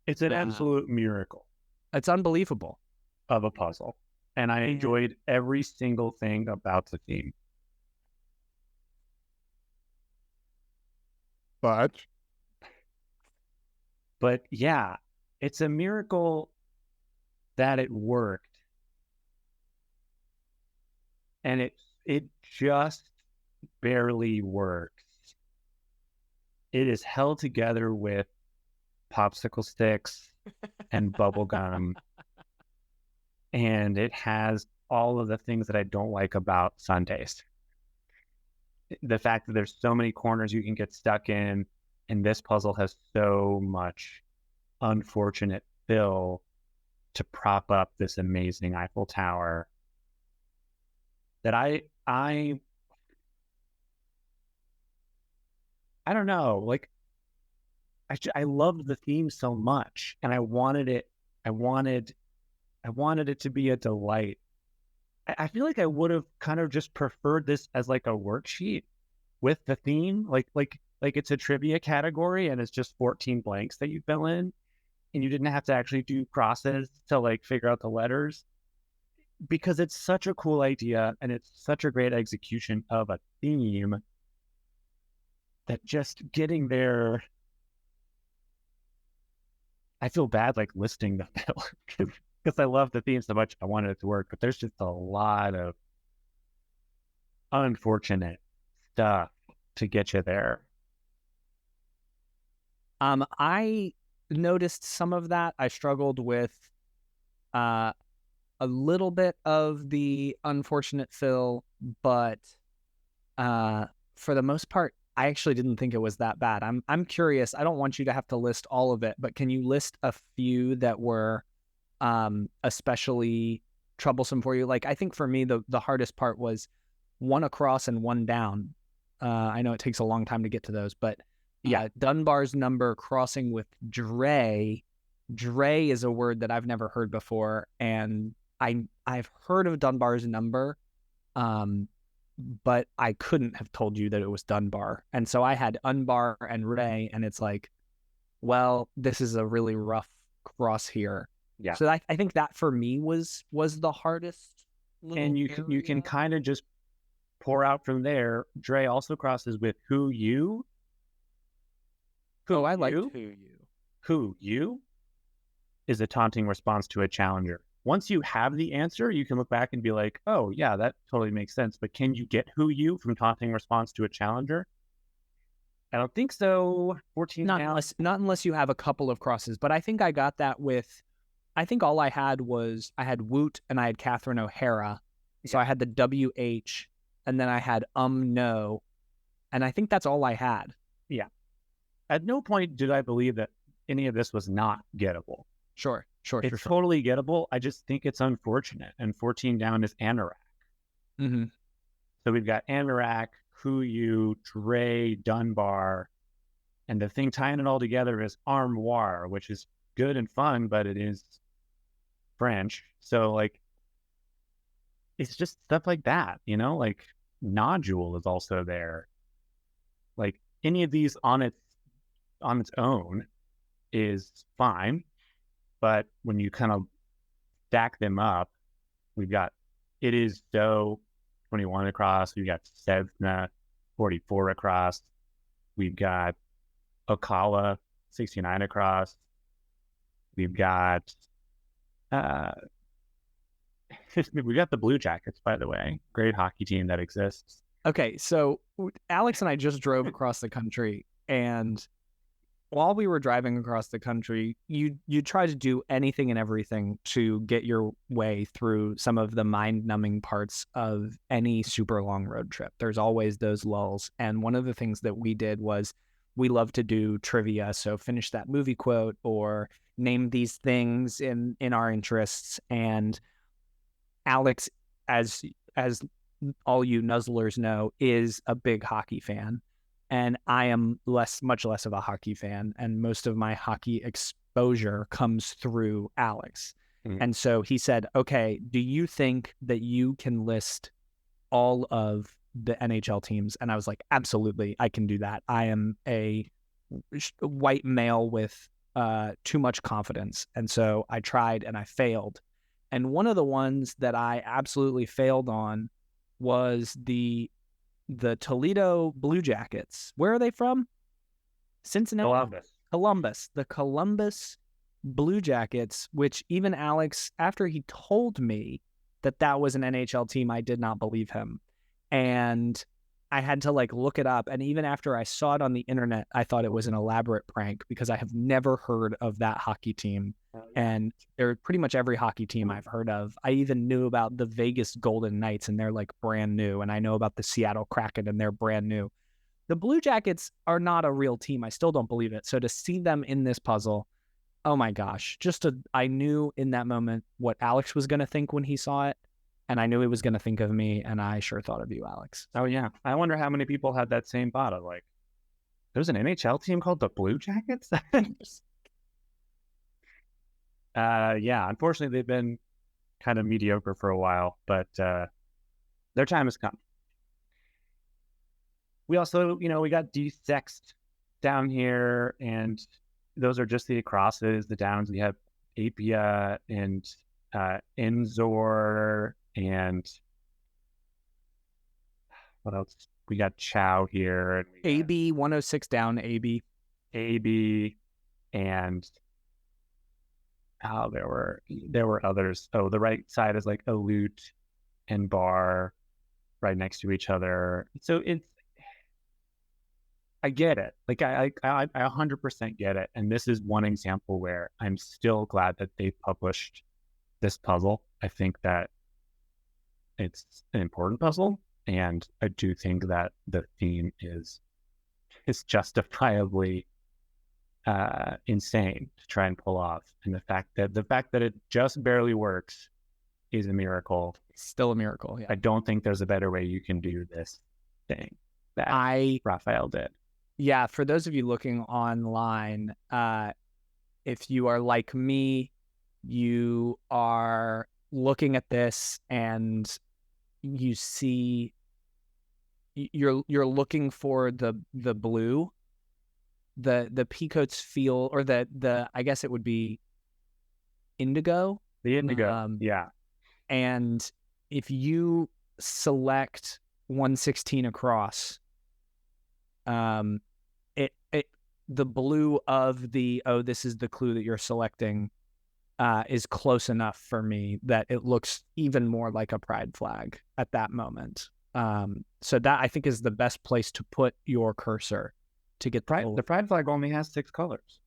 It's an absolute miracle. It's unbelievable. Of a puzzle. And I enjoyed every single thing about the theme. But yeah, it's a miracle that it worked. And it just barely works. It is held together with popsicle sticks and bubble gum. And it has all of the things that I don't like about Sundays. The fact that there's so many corners you can get stuck in, and this puzzle has so much unfortunate fill to prop up this amazing Eiffel Tower that I don't know, like I loved the theme so much, and I wanted it to be a delight. I feel like I would have kind of just preferred this as like a worksheet with the theme, like it's a trivia category and it's just 14 blanks that you fill in, and you didn't have to actually do crosses to like figure out the letters, because it's such a cool idea and it's such a great execution of a theme that just getting there, I feel bad like listing the film because I love the theme so much. I wanted it to work, but there's just a lot of unfortunate stuff to get you there. I noticed some of that. I struggled with a little bit of the unfortunate fill, but for the most part, I actually didn't think it was that bad. I'm curious. I don't want you to have to list all of it, but can you list a few that were especially troublesome for you? Like, I think for me, the hardest part was one across and one down. I know it takes a long time to get to those, but yeah, Dunbar's number crossing with Dre. Dre is a word that I've never heard before, and I've heard of Dunbar's number, but I couldn't have told you that it was Dunbar. And so I had Unbar and Ray, and it's like, well, this is a really rough cross here. Yeah. So I think that for me was the hardest. And you can kind of just pour out from there. Dre also crosses with who you. Oh, I like who you. Who you is a taunting response to a challenger. Once you have the answer, you can look back and be like, oh, yeah, that totally makes sense. But can you get who you from taunting response to a challenger? I don't think so. 14 not unless you have a couple of crosses. But I think I got that with, I think all I had was, I had Woot and I had Catherine O'Hara. So I had the WH and then I had no. And I think that's all I had. Yeah. At no point did I believe that any of this was not gettable. Sure. It's totally gettable. I just think it's unfortunate. And 14 down is Anorak. Mm-hmm. So we've got Anorak, Who You, Dre, Dunbar, and the thing tying it all together is armoire, which is good and fun, but it is French. So like, it's just stuff like that, you know, like nodule is also there. Like any of these on its own is fine. But when you kind of stack them up, we've got it is so 21 across. We've got Sedna 44 across. We've got Ocala 69 across. We've got uh, we've got the Blue Jackets, by the way, great hockey team that exists. Okay, so Alex and I just drove across the country, and while we were driving across the country, you try to do anything and everything to get your way through some of the mind-numbing parts of any super long road trip. There's always those lulls, and one of the things that we did was we love to do trivia, so finish that movie quote or name these things in our interests. And Alex, as all you nuzzlers know, is a big hockey fan. And I am much less of a hockey fan. And most of my hockey exposure comes through Alex. Mm. And so he said, okay, do you think that you can list all of the NHL teams? And I was like, absolutely, I can do that. I am a white male with too much confidence. And so I tried and I failed. And one of the ones that I absolutely failed on was the Toledo Blue Jackets. Where are they from? Cincinnati? Columbus. Columbus. The Columbus Blue Jackets, which even Alex, after he told me that that was an NHL team, I did not believe him. And I had to like look it up. And even after I saw it on the internet, I thought it was an elaborate prank because I have never heard of that hockey team. Oh, yeah. And they're pretty much every hockey team I've heard of. I even knew about the Vegas Golden Knights, and they're like brand new. And I know about the Seattle Kraken, and they're brand new. The Blue Jackets are not a real team. I still don't believe it. So to see them in this puzzle, oh my gosh, I knew in that moment what Alex was going to think when he saw it. And I knew he was going to think of me, and I sure thought of you, Alex. Oh, yeah. I wonder how many people had that same thought of like, there's an NHL team called the Blue Jackets? Yeah, unfortunately, they've been kind of mediocre for a while, but their time has come. We also, we got D6 down here, and those are just the acrosses, the downs. We have Apia and Enzor, and what else? We got Chow here. And AB 106 down, AB. AB, and there were others. Oh, the right side is like Aleut and Bar right next to each other. So I get it. Like I 100% get it. And this is one example where I'm still glad that they published this puzzle. I think that it's an important puzzle, and I do think that the theme is justifiably insane to try and pull off. And the fact that it just barely works is a miracle. Still a miracle. Yeah. I don't think there's a better way you can do this thing that Raphael did. Yeah, for those of you looking online, if you are like me, you are looking at this and you see you're looking for the blue, the peacoats feel, or the I guess it would be indigo. The indigo, yeah. And if you select 116 across, the blue of this is the clue that you're selecting, is close enough for me that it looks even more like a pride flag at that moment. So that I think is the best place to put your cursor to get the pride flag only has 6 colors.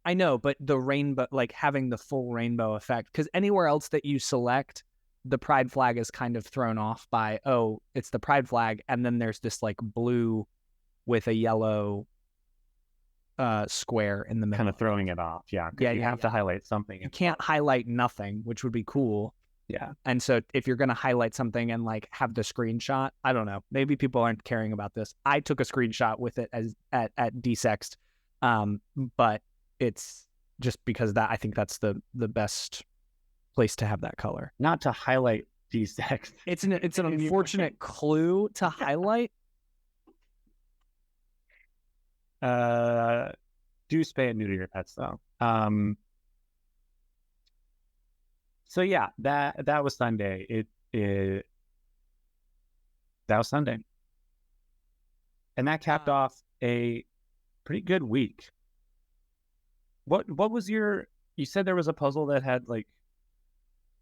I know, but the rainbow, like having the full rainbow effect, because anywhere else that you select, the pride flag is kind of thrown off by, oh, it's the pride flag, and then there's this like blue with a yellow square in the middle. Kind of throwing it off. Yeah. You have to highlight something. You can't highlight nothing, which would be cool. Yeah. And so if you're going to highlight something and like have the screenshot, I don't know, maybe people aren't caring about this. I took a screenshot with it as at Desext, but it's just because I think that's the best place to have that color. Not to highlight Desext. It's an unfortunate clue to highlight. Do spay and neuter your pets though. So yeah, that was Sunday. That was Sunday, and that capped off a pretty good week. What was your? You said there was a puzzle that had like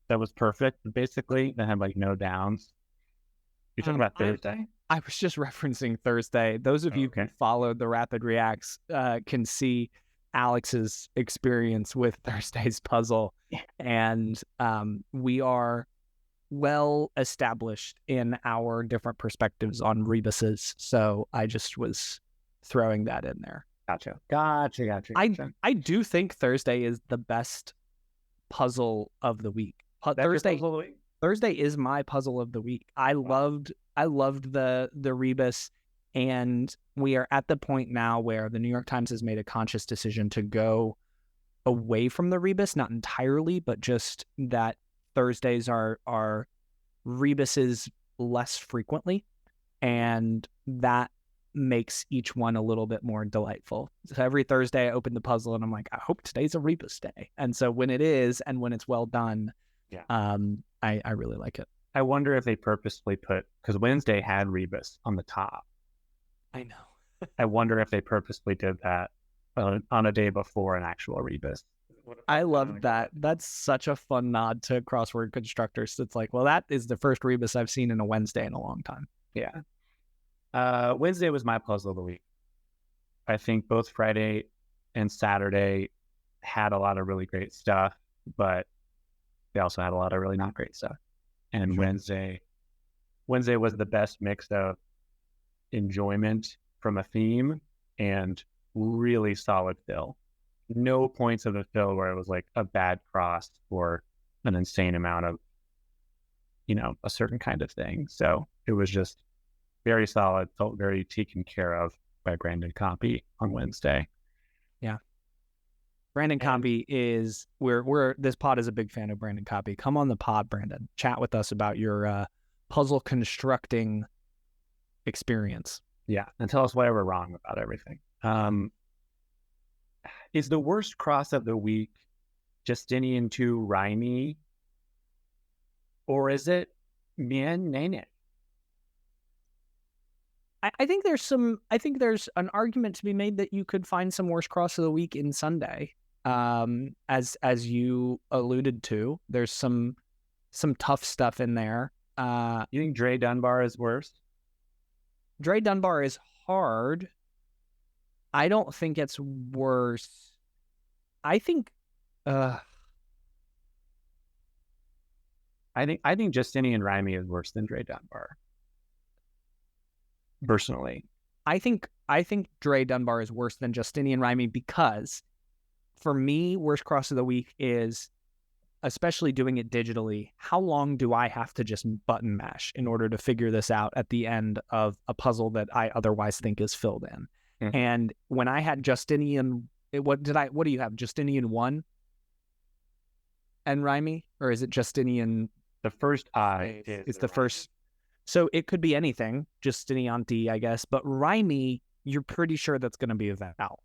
that was perfect, basically that had like no downs. You're talking about Thursday? I was just referencing Thursday. Those of you who followed the Rapid Reacts can see Alex's experience with Thursday's puzzle. And we are well established in our different perspectives on rebuses. So I just was throwing that in there. Gotcha. I do think Thursday is the best puzzle of the week. Thursday is my puzzle of the week. I loved the rebus, and we are at the point now where the New York Times has made a conscious decision to go away from the rebus, not entirely, but just that Thursdays are rebuses less frequently, and that makes each one a little bit more delightful. So every Thursday I open the puzzle and I'm like, I hope today's a rebus day. And so when it is, and when it's well done, I really like it. I wonder if they purposely put, because Wednesday had rebus on the top. I know. I wonder if they purposely did that on a day before an actual rebus. I love that. That's such a fun nod to crossword constructors. It's like, well, that is the first rebus I've seen in a Wednesday in a long time. Yeah. Wednesday was my puzzle of the week. I think both Friday and Saturday had a lot of really great stuff, but they also had a lot of really not great stuff. And Wednesday was the best mix of enjoyment from a theme and really solid fill. No points of the fill where it was like a bad cross or an insane amount of, a certain kind of thing. So it was just very solid, felt very taken care of by Brandon Copy on Wednesday. Yeah. Brandon Copy is this pod is a big fan of Brandon Copy. Come on the pod, Brandon. Chat with us about your puzzle constructing experience. Yeah, and tell us why we're wrong about everything. Is the worst cross of the week Justinian to Rhyme, or is it Mien Nene? I think there's an argument to be made that you could find some worst cross of the week in Sunday. As you alluded to, there's some tough stuff in there. You think Dre Dunbar is worse? Dre Dunbar is hard. I don't think it's worse. I think Justinian Rhyme is worse than Dre Dunbar. Personally, I think Dre Dunbar is worse than Justinian Rhyme because, for me, worst cross of the week is, especially doing it digitally, how long do I have to just button mash in order to figure this out at the end of a puzzle that I otherwise think is filled in? Mm-hmm. And when I had Justinian, what do you have? Justinian 1 and Rhyme, or is it Justinian? The first I is the first. So it could be anything, Justinianti, I guess, but Rhyme, you're pretty sure that's going to be a vowel.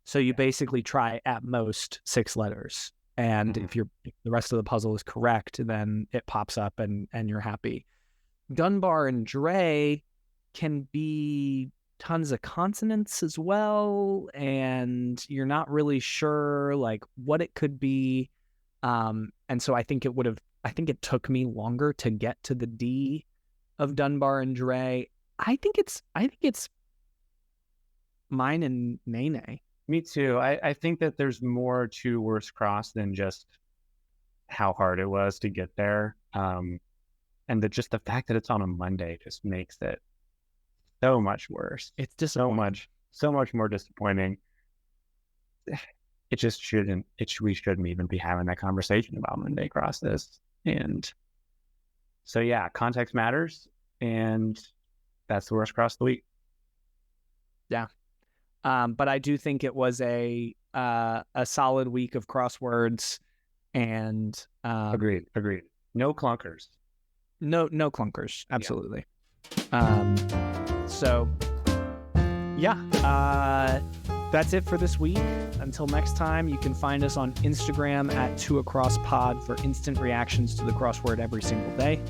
So you basically try at most 6 letters. And if the rest of the puzzle is correct, then it pops up and you're happy. Dunbar and Dre can be tons of consonants as well, and you're not really sure like what it could be. And so I think it took me longer to get to the D of Dunbar and Dre. I think it's mine and Nene. Me too. I think that there's more to worst cross than just how hard it was to get there. And just the fact that it's on a Monday just makes it so much worse. It's disappointing. So much more disappointing. It just shouldn't. We shouldn't even be having that conversation about Monday crosses. And so yeah, context matters, and that's the worst cross of the week. Yeah. But I do think it was a solid week of crosswords, and agreed. No clunkers. No clunkers. Absolutely. Yeah. So yeah. That's it for this week. Until next time, you can find us on Instagram at 2acrosspod for instant reactions to the crossword every single day.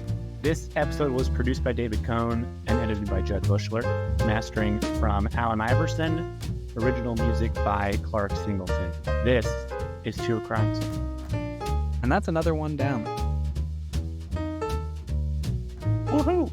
This episode was produced by David Cohn and edited by Judd Bushler. Mastering from Alan Iverson. Original music by Clark Singleton. This is Two Across. And that's another one down. Woohoo!